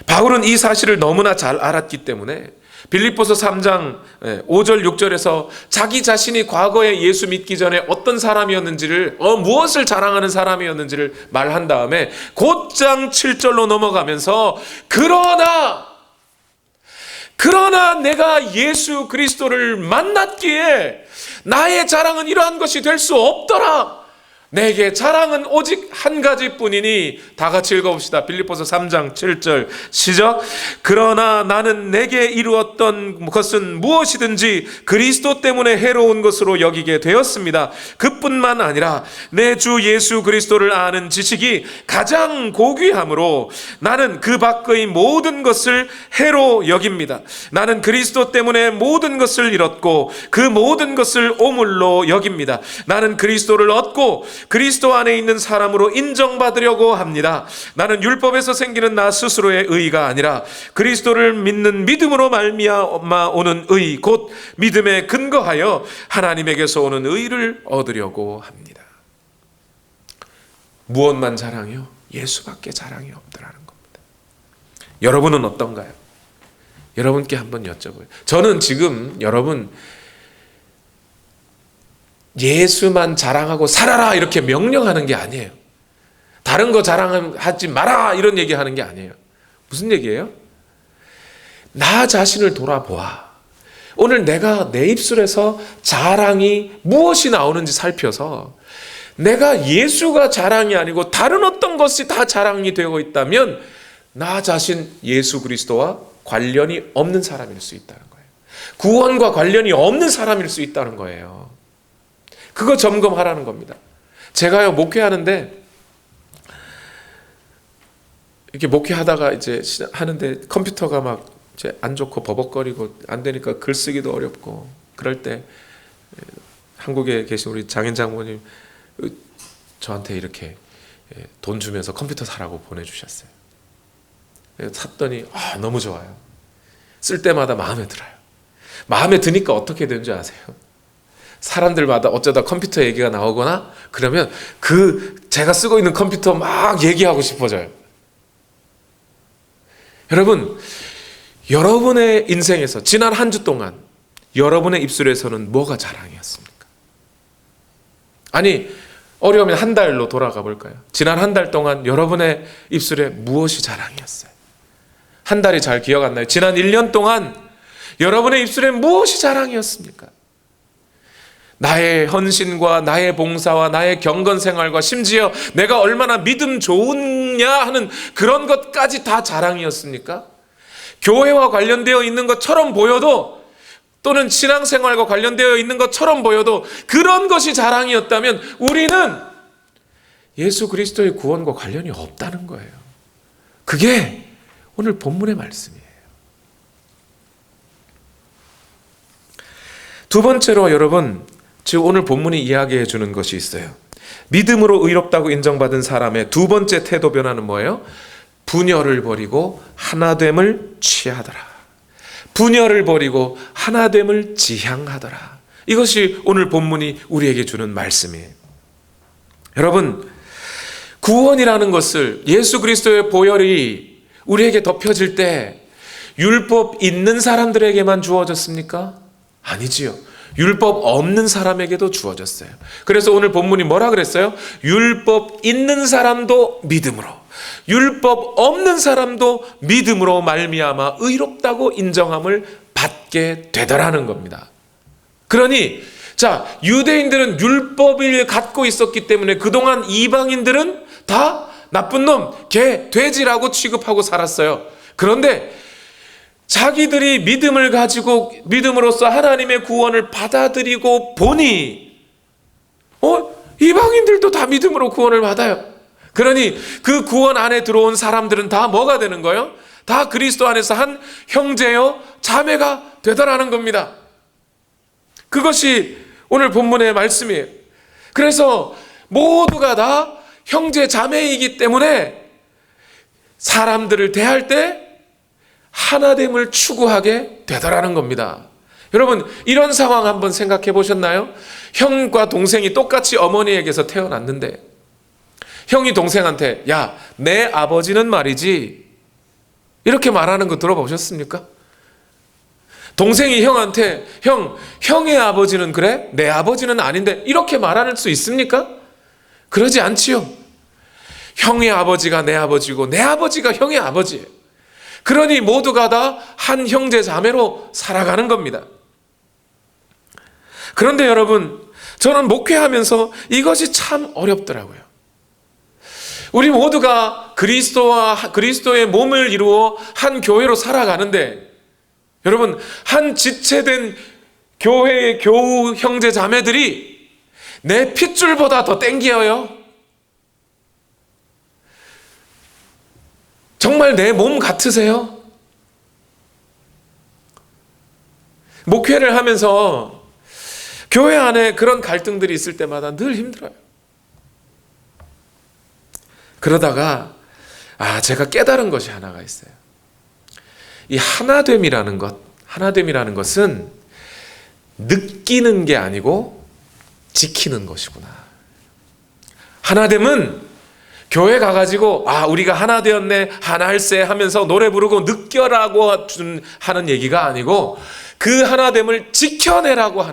바울은 이 사실을 너무나 잘 알았기 때문에 빌립보서 3장 5절 6절에서 자기 자신이 과거에 예수 믿기 전에 어떤 사람이었는지를, 무엇을 자랑하는 사람이었는지를 말한 다음에 곧장 7절로 넘어가면서 그러나 내가 예수 그리스도를 만났기에 나의 자랑은 이러한 것이 될 수 없더라. 내게 자랑은 오직 한 가지뿐이니. 다 같이 읽어봅시다. 빌립보서 3장 7절 시작. 그러나 나는 내게 이루었던 것은 무엇이든지 그리스도 때문에 해로운 것으로 여기게 되었습니다. 그뿐만 아니라 내 주 예수 그리스도를 아는 지식이 가장 고귀함으로 나는 그 밖의 모든 것을 해로 여깁니다. 나는 그리스도 때문에 모든 것을 잃었고 그 모든 것을 오물로 여깁니다. 나는 그리스도를 얻고 그리스도 안에 있는 사람으로 인정받으려고 합니다. 나는 율법에서 생기는 나 스스로의 의가 아니라 그리스도를 믿는 믿음으로 말미암아 오는 의, 곧 믿음에 근거하여 하나님에게서 오는 의를 얻으려고 합니다. 무엇만 자랑이요? 예수밖에 자랑이 없더라는 겁니다. 여러분은 어떤가요? 여러분께 한번 여쭤봐요. 저는 지금 여러분 예수만 자랑하고 살아라 이렇게 명령하는 게 아니에요. 다른 거 자랑하지 마라 이런 얘기하는 게 아니에요. 무슨 얘기예요? 나 자신을 돌아보아. 오늘 내가 내 입술에서 자랑이 무엇이 나오는지 살펴서 내가 예수가 자랑이 아니고 다른 어떤 것이 다 자랑이 되고 있다면 나 자신 예수 그리스도와 관련이 없는 사람일 수 있다는 거예요. 구원과 관련이 없는 사람일 수 있다는 거예요. 그거 점검하라는 겁니다. 제가요, 목회하는데, 이렇게 목회하다가 이제 하는데 컴퓨터가 막 이제 안 좋고 버벅거리고 안 되니까 글쓰기도 어렵고 그럴 때 한국에 계신 우리 장인 장모님 저한테 이렇게 돈 주면서 컴퓨터 사라고 보내주셨어요. 샀더니 너무 좋아요. 쓸 때마다 마음에 들어요. 마음에 드니까 어떻게 되는 줄 아세요? 사람들마다 어쩌다 컴퓨터 얘기가 나오거나 그러면 제가 쓰고 있는 컴퓨터 막 얘기하고 싶어져요. 여러분, 여러분의 인생에서 지난 한 주 동안 여러분의 입술에서는 뭐가 자랑이었습니까? 아니, 어려우면 한 달로 돌아가 볼까요? 지난 한 달 동안 여러분의 입술에 무엇이 자랑이었어요? 한 달이 잘 기억 안 나요? 지난 1년 동안 여러분의 입술에 무엇이 자랑이었습니까? 나의 헌신과 나의 봉사와 나의 경건 생활과 심지어 내가 얼마나 믿음 좋으냐 하는 그런 것까지 다 자랑이었습니까? 교회와 관련되어 있는 것처럼 보여도, 또는 신앙생활과 관련되어 있는 것처럼 보여도 그런 것이 자랑이었다면 우리는 예수 그리스도의 구원과 관련이 없다는 거예요. 그게 오늘 본문의 말씀이에요. 두 번째로 여러분, 지금 오늘 본문이 이야기해 주는 것이 있어요. 믿음으로 의롭다고 인정받은 사람의 두 번째 태도 변화는 뭐예요? 분열을 버리고 하나됨을 취하더라. 분열을 버리고 하나됨을 지향하더라. 이것이 오늘 본문이 우리에게 주는 말씀이에요. 여러분, 구원이라는 것을, 예수 그리스도의 보혈이 우리에게 덮여질 때 율법 있는 사람들에게만 주어졌습니까? 아니지요. 율법 없는 사람에게도 주어졌어요. 그래서 오늘 본문이 뭐라 그랬어요? 율법 있는 사람도 믿음으로, 율법 없는 사람도 믿음으로 말미암아 의롭다고 인정함을 받게 되더라는 겁니다. 그러니 자, 유대인들은 율법을 갖고 있었기 때문에 그동안 이방인들은 다 나쁜 놈, 개, 돼지라고 취급하고 살았어요. 그런데 자기들이 믿음을 가지고 믿음으로써 하나님의 구원을 받아들이고 보니 이방인들도 다 믿음으로 구원을 받아요. 그러니 그 구원 안에 들어온 사람들은 다 뭐가 되는 거예요? 다 그리스도 안에서 한 형제요 자매가 되더라는 겁니다. 그것이 오늘 본문의 말씀이에요. 그래서 모두가 다 형제 자매이기 때문에 사람들을 대할 때 하나됨을 추구하게 되더라는 겁니다. 여러분, 이런 상황 한번 생각해 보셨나요? 형과 동생이 똑같이 어머니에게서 태어났는데 형이 동생한테 야, 내 아버지는 말이지, 이렇게 말하는 거 들어보셨습니까? 동생이 형한테 형의 아버지는 그래? 내 아버지는 아닌데, 이렇게 말할 수 있습니까? 그러지 않지요. 형의 아버지가 내 아버지고 내 아버지가 형의 아버지예요. 그러니 모두가 다 한 형제 자매로 살아가는 겁니다. 그런데 여러분, 저는 목회하면서 이것이 참 어렵더라고요. 우리 모두가 그리스도와 그리스도의 몸을 이루어 한 교회로 살아가는데, 여러분, 한 지체된 교회의 교우 형제 자매들이 내 핏줄보다 더 땡겨요. 정말 내 몸 같으세요? 목회를 하면서 교회 안에 그런 갈등들이 있을 때마다 늘 힘들어요. 그러다가 제가 깨달은 것이 하나가 있어요. 이 하나됨이라는 것은 느끼는 게 아니고 지키는 것이구나. 하나됨은 교회 가가지고 우리가 하나 되었네, 하나일세 하면서 노래 부르고 느껴라고 하는 얘기가 아니고 그 하나됨을 지켜내라고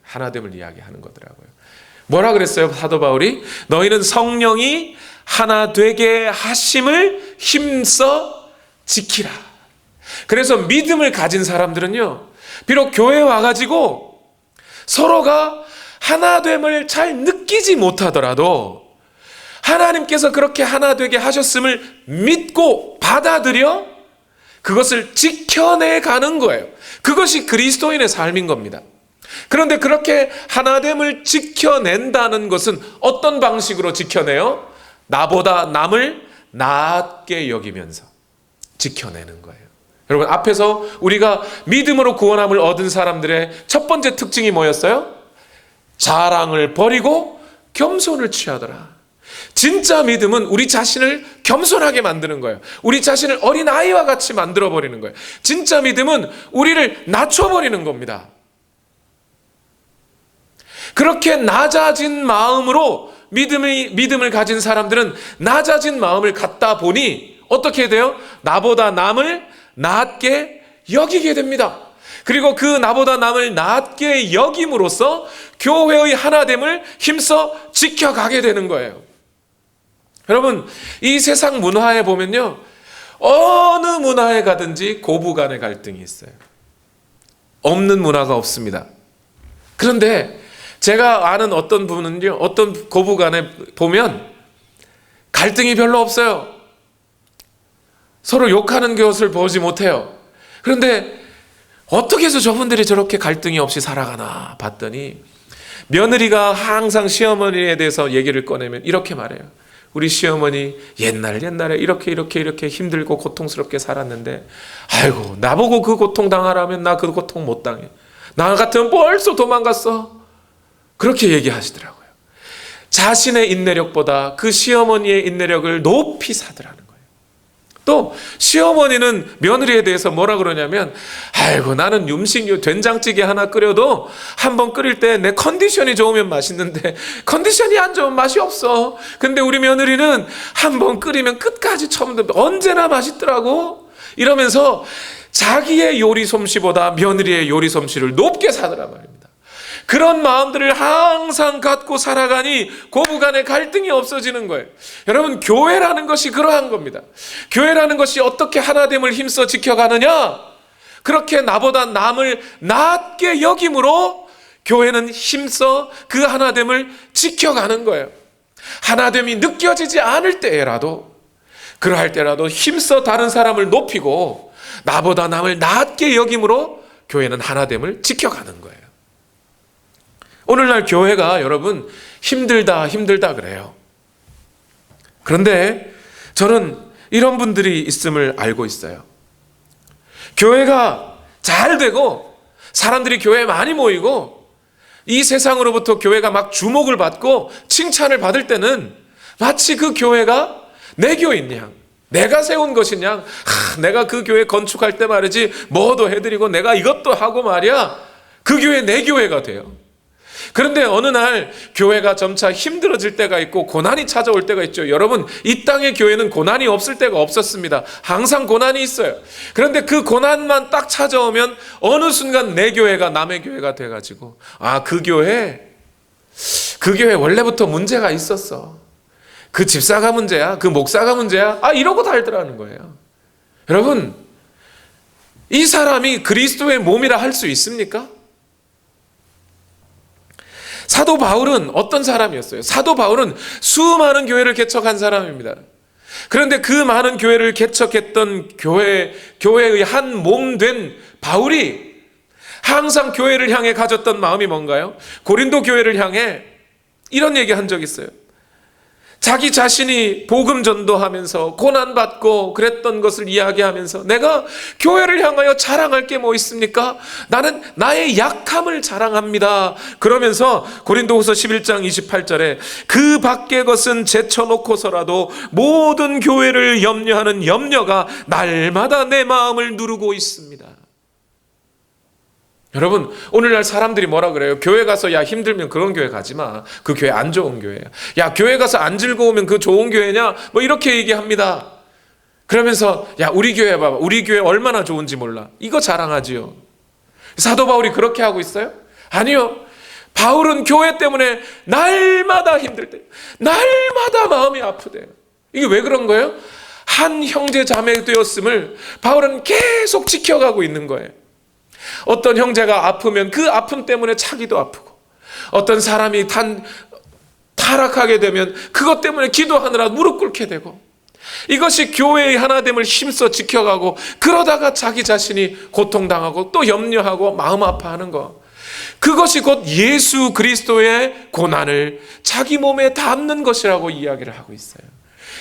하나됨을 이야기하는 거더라고요. 뭐라 그랬어요? 사도 바울이 너희는 성령이 하나 되게 하심을 힘써 지키라. 그래서 믿음을 가진 사람들은요, 비록 교회에 와가지고 서로가 하나됨을 잘 느끼지 못하더라도 하나님께서 그렇게 하나 되게 하셨음을 믿고 받아들여 그것을 지켜내 가는 거예요. 그것이 그리스도인의 삶인 겁니다. 그런데 그렇게 하나됨을 지켜낸다는 것은 어떤 방식으로 지켜내요? 나보다 남을 낮게 여기면서 지켜내는 거예요. 여러분, 앞에서 우리가 믿음으로 구원함을 얻은 사람들의 첫 번째 특징이 뭐였어요? 자랑을 버리고 겸손을 취하더라. 진짜 믿음은 우리 자신을 겸손하게 만드는 거예요. 우리 자신을 어린아이와 같이 만들어버리는 거예요. 진짜 믿음은 우리를 낮춰버리는 겁니다. 그렇게 낮아진 마음으로 믿음을 가진 사람들은 낮아진 마음을 갖다 보니 어떻게 돼요? 나보다 남을 낮게 여기게 됩니다. 그리고 그 나보다 남을 낮게 여김으로써 교회의 하나됨을 힘써 지켜가게 되는 거예요. 여러분, 이 세상 문화에 보면요, 어느 문화에 가든지 고부 간의 갈등이 있어요. 없는 문화가 없습니다. 그런데 제가 아는 어떤 분은요, 어떤 고부 간에 보면 갈등이 별로 없어요. 서로 욕하는 것을 보지 못해요. 그런데 어떻게 해서 저분들이 저렇게 갈등이 없이 살아가나 봤더니, 며느리가 항상 시어머니에 대해서 얘기를 꺼내면 이렇게 말해요. 우리 시어머니 옛날에 이렇게 힘들고 고통스럽게 살았는데, 아이고, 나보고 그 고통 당하라면 나 그 고통 못 당해. 나 같으면 벌써 도망갔어. 그렇게 얘기하시더라고요. 자신의 인내력보다 그 시어머니의 인내력을 높이 사더라는 거예요. 또 시어머니는 며느리에 대해서 뭐라 그러냐면, 아이고, 나는 음식 된장찌개 하나 끓여도 한번 끓일 때 내 컨디션이 좋으면 맛있는데 컨디션이 안 좋으면 맛이 없어. 근데 우리 며느리는 한번 끓이면 끝까지 처음부터 언제나 맛있더라고. 이러면서 자기의 요리 솜씨보다 며느리의 요리 솜씨를 높게 사더란 말입니다. 그런 마음들을 항상 갖고 살아가니 고부간의 갈등이 없어지는 거예요. 여러분, 교회라는 것이 그러한 겁니다. 교회라는 것이 어떻게 하나됨을 힘써 지켜가느냐? 그렇게 나보다 남을 낮게 여김으로 교회는 힘써 그 하나됨을 지켜가는 거예요. 하나됨이 느껴지지 않을 때라도, 그러할 때라도 힘써 다른 사람을 높이고 나보다 남을 낮게 여김으로 교회는 하나됨을 지켜가는 거예요. 오늘날 교회가 여러분 힘들다 그래요. 그런데 저는 이런 분들이 있음을 알고 있어요. 교회가 잘 되고 사람들이 교회에 많이 모이고 이 세상으로부터 교회가 막 주목을 받고 칭찬을 받을 때는 마치 그 교회가 내 교회인 양, 내가 세운 것인 양, 내가 그 교회 건축할 때 말이지 뭐도 해드리고 내가 이것도 하고 말이야, 그 교회 내 교회가 돼요. 그런데 어느 날 교회가 점차 힘들어질 때가 있고 고난이 찾아올 때가 있죠. 여러분, 이 땅의 교회는 고난이 없을 때가 없었습니다. 항상 고난이 있어요. 그런데 그 고난만 딱 찾아오면 어느 순간 내 교회가 남의 교회가 돼가지고, 아, 그 교회 원래부터 문제가 있었어. 그 집사가 문제야, 그 목사가 문제야, 아, 이러고 달더라는 거예요. 여러분, 이 사람이 그리스도의 몸이라 할 수 있습니까? 사도 바울은 어떤 사람이었어요? 사도 바울은 수많은 교회를 개척한 사람입니다. 그런데 그 많은 교회를 개척했던 교회의 한 몸 된 바울이 항상 교회를 향해 가졌던 마음이 뭔가요? 고린도 교회를 향해 이런 얘기 한 적이 있어요. 자기 자신이 복음 전도하면서 고난받고 그랬던 것을 이야기하면서, 내가 교회를 향하여 자랑할 게 뭐 있습니까? 나는 나의 약함을 자랑합니다. 그러면서 고린도후서 11장 28절에 그 밖의 것은 제쳐놓고서라도 모든 교회를 염려하는 염려가 날마다 내 마음을 누르고 있습니다. 여러분, 오늘날 사람들이 뭐라 그래요? 교회 가서 야 힘들면 그런 교회 가지 마. 그 교회 안 좋은 교회야. 야, 교회 가서 안 즐거우면 그 좋은 교회냐? 뭐 이렇게 얘기합니다. 그러면서 야, 우리 교회 봐봐. 우리 교회 얼마나 좋은지 몰라. 이거 자랑하지요. 사도 바울이 그렇게 하고 있어요? 아니요. 바울은 교회 때문에 날마다 힘들 때, 날마다 마음이 아프대요. 이게 왜 그런 거예요? 한 형제 자매 되었음을 바울은 계속 지켜가고 있는 거예요. 어떤 형제가 아프면 그 아픔 때문에 자기도 아프고, 어떤 사람이 타락하게 되면 그것 때문에 기도하느라 무릎 꿇게 되고, 이것이 교회의 하나됨을 힘써 지켜가고, 그러다가 자기 자신이 고통당하고 또 염려하고 마음 아파하는 것, 그것이 곧 예수 그리스도의 고난을 자기 몸에 담는 것이라고 이야기를 하고 있어요.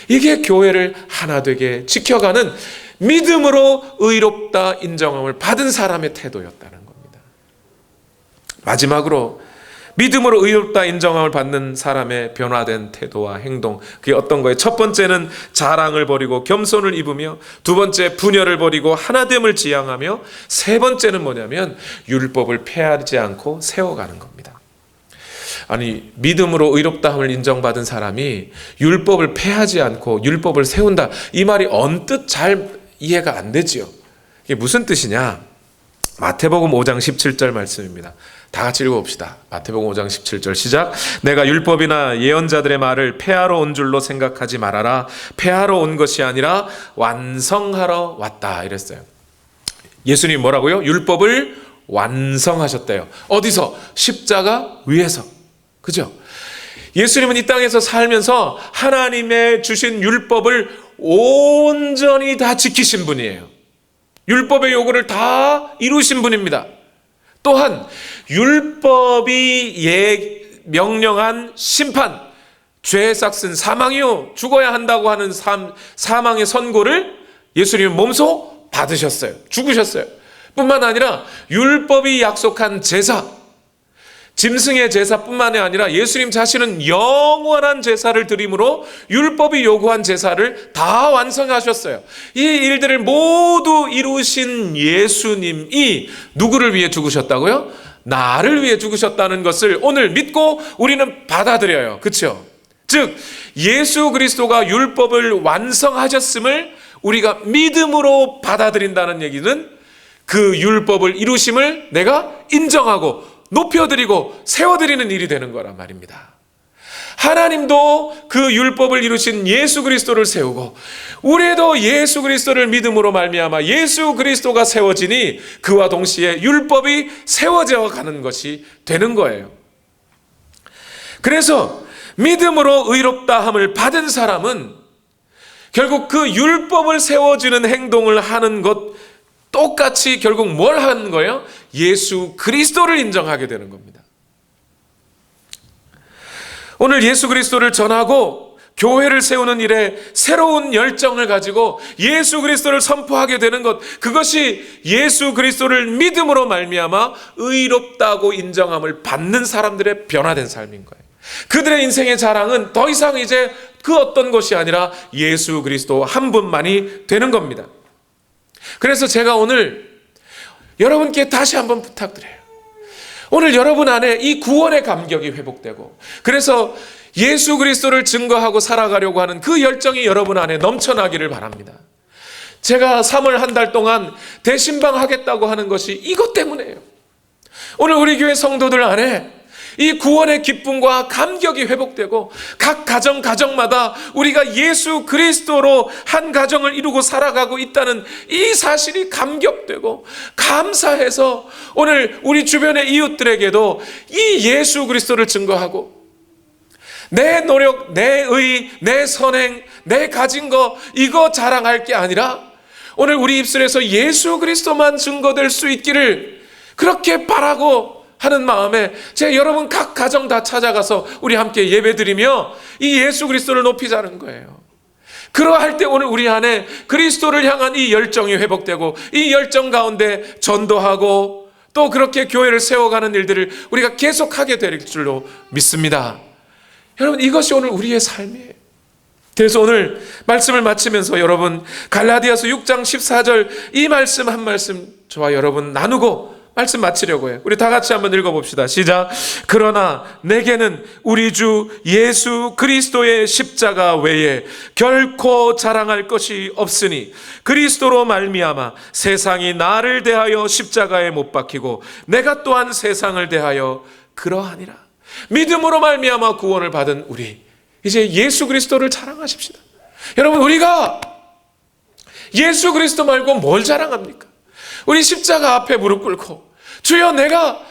이게 교회를 하나 되게 지켜가는 믿음으로 의롭다 인정함을 받은 사람의 태도였다는 겁니다. 마지막으로 믿음으로 의롭다 인정함을 받는 사람의 변화된 태도와 행동, 그게 어떤 거예요? 첫 번째는 자랑을 버리고 겸손을 입으며, 두 번째 분열을 버리고 하나됨을 지향하며, 세 번째는 뭐냐면 율법을 폐하지 않고 세워가는 겁니다. 아니, 믿음으로 의롭다함을 인정받은 사람이 율법을 폐하지 않고 율법을 세운다, 이 말이 언뜻 잘 이해가 안 되지요. 이게 무슨 뜻이냐? 마태복음 5장 17절 말씀입니다. 다 같이 읽어봅시다. 마태복음 5장 17절 시작. 내가 율법이나 예언자들의 말을 폐하러 온 줄로 생각하지 말아라. 폐하러 온 것이 아니라 완성하러 왔다 이랬어요. 예수님이 뭐라고요? 율법을 완성하셨대요. 어디서? 십자가 위에서. 그죠? 예수님은 이 땅에서 살면서 하나님의 주신 율법을 온전히 다 지키신 분이에요. 율법의 요구를 다 이루신 분입니다. 또한 율법이 명령한 심판, 죄의 삭슨 사망이요 죽어야 한다고 하는 사망의 선고를 예수님은 몸소 받으셨어요. 죽으셨어요. 뿐만 아니라 율법이 약속한 제사, 짐승의 제사뿐만이 아니라 예수님 자신은 영원한 제사를 드림으로 율법이 요구한 제사를 다 완성하셨어요. 이 일들을 모두 이루신 예수님이 누구를 위해 죽으셨다고요? 나를 위해 죽으셨다는 것을 오늘 믿고 우리는 받아들여요. 그렇죠? 즉 예수 그리스도가 율법을 완성하셨음을 우리가 믿음으로 받아들인다는 얘기는 그 율법을 이루심을 내가 인정하고 높여드리고 세워드리는 일이 되는 거란 말입니다. 하나님도 그 율법을 이루신 예수 그리스도를 세우고 우리도 예수 그리스도를 믿음으로 말미암아 예수 그리스도가 세워지니 그와 동시에 율법이 세워져 가는 것이 되는 거예요. 그래서 믿음으로 의롭다함을 받은 사람은 결국 그 율법을 세워주는 행동을 하는 것 똑같이 결국 뭘 하는 거예요? 예수 그리스도를 인정하게 되는 겁니다. 오늘 예수 그리스도를 전하고 교회를 세우는 일에 새로운 열정을 가지고 예수 그리스도를 선포하게 되는 것, 그것이 예수 그리스도를 믿음으로 말미암아 의롭다고 인정함을 받는 사람들의 변화된 삶인 거예요. 그들의 인생의 자랑은 더 이상 이제 그 어떤 것이 아니라 예수 그리스도 한 분만이 되는 겁니다. 그래서 제가 오늘 여러분께 다시 한번 부탁드려요. 오늘 여러분 안에 이 구원의 감격이 회복되고 그래서 예수 그리스도를 증거하고 살아가려고 하는 그 열정이 여러분 안에 넘쳐나기를 바랍니다. 제가 3월 한 달 동안 대신방 하겠다고 하는 것이 이것 때문이에요. 오늘 우리 교회 성도들 안에 이 구원의 기쁨과 감격이 회복되고 각 가정마다 우리가 예수 그리스도로 한 가정을 이루고 살아가고 있다는 이 사실이 감격되고 감사해서 오늘 우리 주변의 이웃들에게도 이 예수 그리스도를 증거하고 내 노력, 내 의, 내 선행, 내 가진 거 이거 자랑할 게 아니라 오늘 우리 입술에서 예수 그리스도만 증거될 수 있기를 그렇게 바라고 하는 마음에 제가 여러분 각 가정 다 찾아가서 우리 함께 예배드리며 이 예수 그리스도를 높이자는 거예요. 그러할 때 오늘 우리 안에 그리스도를 향한 이 열정이 회복되고 이 열정 가운데 전도하고 또 그렇게 교회를 세워가는 일들을 우리가 계속하게 될 줄로 믿습니다. 여러분 이것이 오늘 우리의 삶이에요. 그래서 오늘 말씀을 마치면서 여러분 갈라디아서 6장 14절 이 말씀 한 말씀 저와 여러분 나누고 말씀 마치려고 해요. 우리 다 같이 한번 읽어봅시다. 시작. 그러나 내게는 우리 주 예수 그리스도의 십자가 외에 결코 자랑할 것이 없으니 그리스도로 말미암아 세상이 나를 대하여 십자가에 못 박히고 내가 또한 세상을 대하여 그러하니라. 믿음으로 말미암아 구원을 받은 우리 이제 예수 그리스도를 자랑하십시다. 여러분 우리가 예수 그리스도 말고 뭘 자랑합니까? 우리 십자가 앞에 무릎 꿇고 주여 내가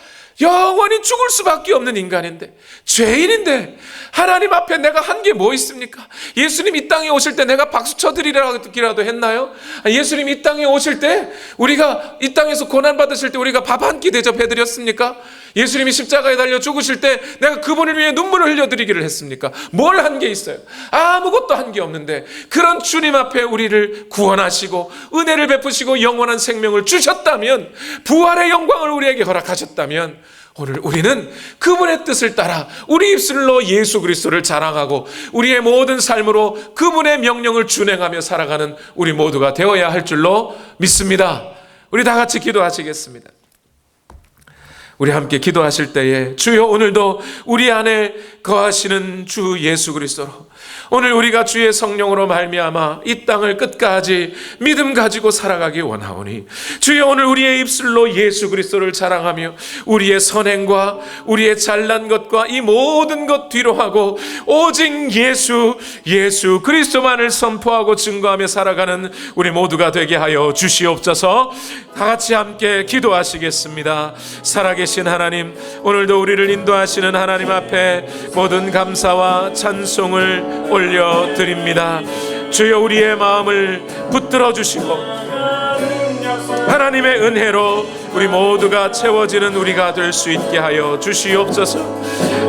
영원히 죽을 수밖에 없는 인간인데 죄인인데 하나님 앞에 내가 한 게 뭐 있습니까? 예수님 이 땅에 오실 때 내가 박수 쳐드리라고 했나요? 예수님 이 땅에 오실 때 우리가 이 땅에서 고난받으실 때 우리가 밥 한 끼 대접해드렸습니까? 예수님이 십자가에 달려 죽으실 때 내가 그분을 위해 눈물을 흘려드리기를 했습니까? 뭘 한 게 있어요? 아무것도 한 게 없는데 그런 주님 앞에 우리를 구원하시고 은혜를 베푸시고 영원한 생명을 주셨다면 부활의 영광을 우리에게 허락하셨다면 오늘 우리는 그분의 뜻을 따라 우리 입술로 예수 그리스도를 자랑하고 우리의 모든 삶으로 그분의 명령을 준행하며 살아가는 우리 모두가 되어야 할 줄로 믿습니다. 우리 다 같이 기도하시겠습니다. 우리 함께 기도하실 때에 주여 오늘도 우리 안에 거하시는 주 예수 그리스도로 오늘 우리가 주의 성령으로 말미암아 이 땅을 끝까지 믿음 가지고 살아가기 원하오니 주여 오늘 우리의 입술로 예수 그리스도를 자랑하며 우리의 선행과 우리의 잘난 것과 이 모든 것 뒤로 하고 오직 예수 그리스도만을 선포하고 증거하며 살아가는 우리 모두가 되게 하여 주시옵소서. 다 같이 함께 기도하시겠습니다. 살아계신 하나님, 오늘도 우리를 인도하시는 하나님 앞에 모든 감사와 찬송을 올려드립니다. 주여 우리의 마음을 붙들어 주시고 하나님의 은혜로 우리 모두가 채워지는 우리가 될 수 있게 하여 주시옵소서.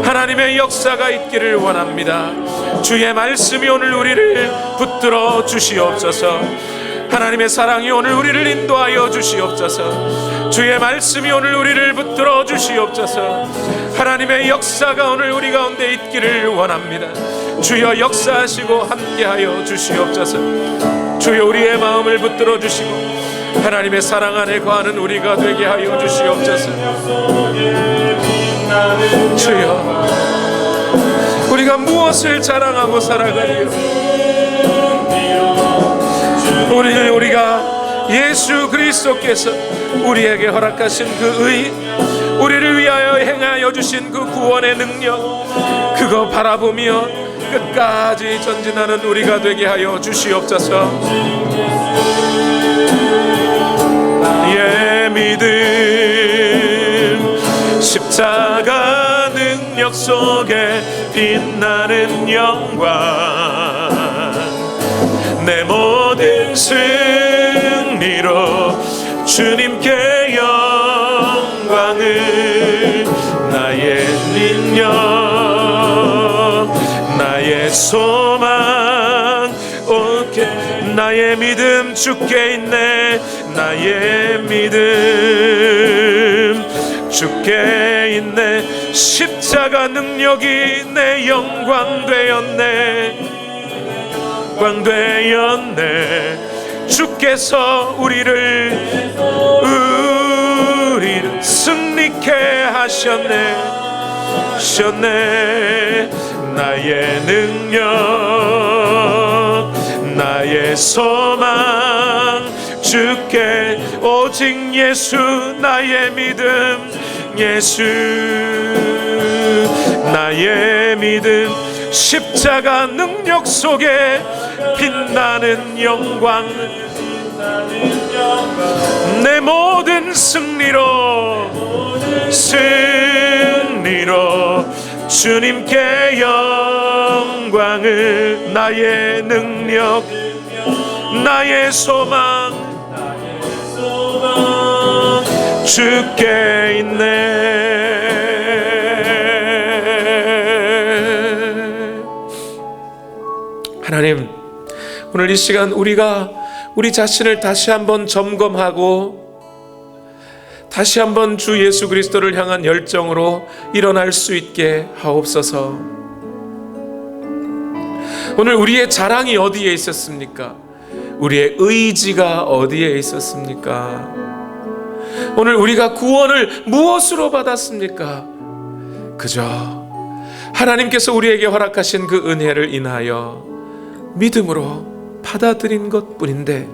하나님의 역사가 있기를 원합니다. 주의 말씀이 오늘 우리를 붙들어 주시옵소서. 하나님의 사랑이 오늘 우리를 인도하여 주시옵소서. 주의 말씀이 오늘 우리를 붙들어 주시옵소서. 하나님의 역사가 오늘 우리 가운데 있기를 원합니다. 주여 역사하시고 함께하여 주시옵소서. 주여 우리의 마음을 붙들어 주시고 하나님의 사랑 안에 거하는 우리가 되게 하여 주시옵소서. 주여 우리가 무엇을 자랑하고 살아가리요? 우리가 예수 그리스도께서 우리에게 허락하신 그 의, 우리를 위하여 행하여 주신 그 구원의 능력, 그거 바라보며 끝까지 전진하는 우리가 되게 하여 주시옵소서. 나의 믿음 십자가 능력 속에 빛나는 영광, 내 모든 승리로 주님께 영광을, 나의 능력 나의 소망 오케이. 나의 믿음 주께 있네. 나의 믿음 주께 있네. 십자가 능력이 내 영광 되었네. 되었네. 주께서 우리를 승리케 하셨네. 나의 능력 나의 소망 주께 오직 예수. 나의 믿음 예수. 나의 믿음 십자가 능력 속에 빛나는 영광, 내 모든 승리로 주님께 영광을. 나의 능력 나의 소망 주께 있네. 하나님, 오늘 이 시간 우리가 우리 자신을 다시 한번 점검하고 다시 한번 주 예수 그리스도를 향한 열정으로 일어날 수 있게 하옵소서. 오늘 우리의 자랑이 어디에 있었습니까? 우리의 의지가 어디에 있었습니까? 오늘 우리가 구원을 무엇으로 받았습니까? 그저 하나님께서 우리에게 허락하신 그 은혜를 인하여 믿음으로 받아들인 것뿐인데,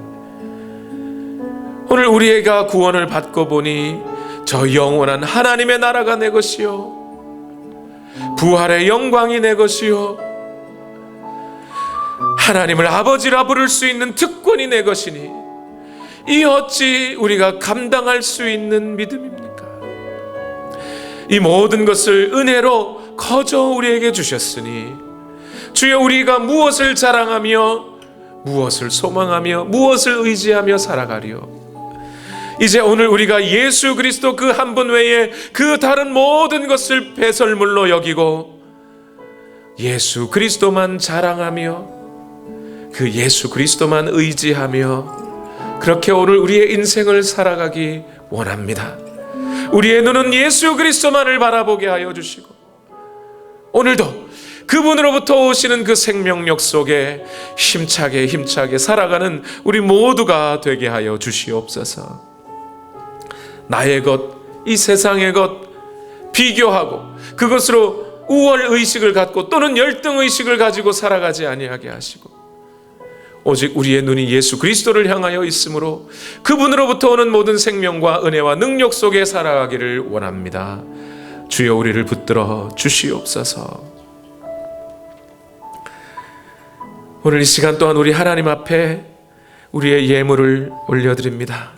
오늘 우리가 구원을 받고 보니 저 영원한 하나님의 나라가 내 것이요 부활의 영광이 내 것이요 하나님을 아버지라 부를 수 있는 특권이 내 것이니 이 어찌 우리가 감당할 수 있는 믿음입니까? 이 모든 것을 은혜로 거저 우리에게 주셨으니 주여 우리가 무엇을 자랑하며 무엇을 소망하며 무엇을 의지하며 살아가리요? 이제 오늘 우리가 예수 그리스도 그 한 분 외에 그 다른 모든 것을 배설물로 여기고 예수 그리스도만 자랑하며 그 예수 그리스도만 의지하며 그렇게 오늘 우리의 인생을 살아가기 원합니다. 우리의 눈은 예수 그리스도만을 바라보게 하여 주시고 오늘도 그분으로부터 오시는 그 생명력 속에 힘차게 살아가는 우리 모두가 되게 하여 주시옵소서. 나의 것, 이 세상의 것 비교하고 그것으로 우월 의식을 갖고 또는 열등 의식을 가지고 살아가지 아니하게 하시고 오직 우리의 눈이 예수 그리스도를 향하여 있으므로 그분으로부터 오는 모든 생명과 은혜와 능력 속에 살아가기를 원합니다. 주여 우리를 붙들어 주시옵소서. 오늘 이 시간 또한 우리 하나님 앞에 우리의 예물을 올려드립니다.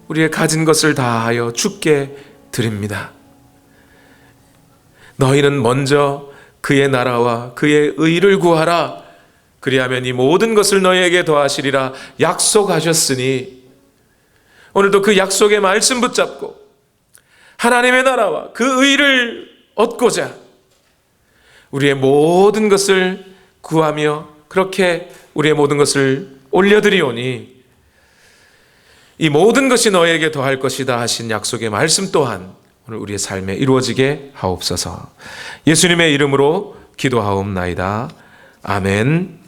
우리의 가진 것을 다하여 주께 드립니다. 너희는 먼저 그의 나라와 그의 의를 구하라. 그리하면 이 모든 것을 너희에게 더하시리라 약속하셨으니 오늘도 그 약속의 말씀 붙잡고 하나님의 나라와 그 의를 얻고자 우리의 모든 것을 구하며 그렇게 우리의 모든 것을 올려드리오니 이 모든 것이 너희에게 더할 것이다 하신 약속의 말씀 또한 오늘 우리의 삶에 이루어지게 하옵소서. 예수님의 이름으로 기도하옵나이다. 아멘.